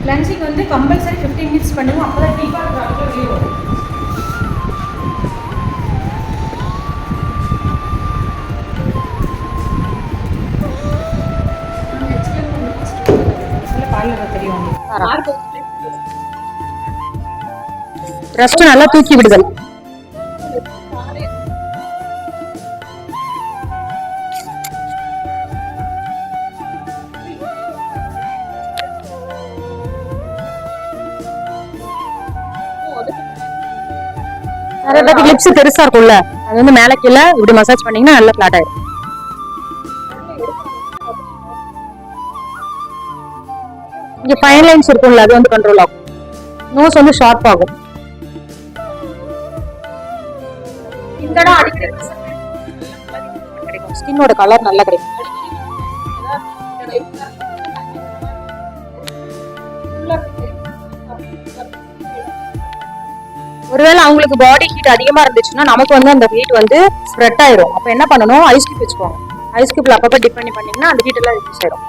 Cleansing வந்து compulsory 15 minutes பண்ணுவோம். அப்போ தான் டீப்பாக ப்ராடக்ட் வெளியே வரும். ரஸ்ட் நல்லா தூக்கி விடுதல். நிறைய பேருக்கு லிப்ஸ் பெருசா இருக்கும்ல, அது வந்து மேல கீழே இப்படி மசாஜ் பண்ணீங்கன்னா நல்லா ஃபிளாட் ஆயிடும். இங்க ஃபைன் லைன்ஸ் இருக்கும்ல, அது வந்து கண்ட்ரோல் ஆகும். நோஸ் வந்து ஷார்ப் ஆகும். இந்த இடம் அடிக்கடி ஸ்கின்னோட கலர் நல்லா கிடைக்கும். ஒருவேளை அவங்களுக்கு பாடி ஹீட் அதிகமா இருந்துச்சுன்னா நமக்கு வந்து அந்த ஹீட் வந்து ஸ்ப்ரெட் ஆயிரும். அப்ப என்ன பண்ணணும், ஐஸ் கியூப் வச்சுக்கோங்க. ஐஸ் கியூப்ல அப்பப்ப டிப் பண்ணி பண்ணீங்கன்னா அந்த ஹீட் எல்லாம் ரிலீஸ் ஆயிரும்.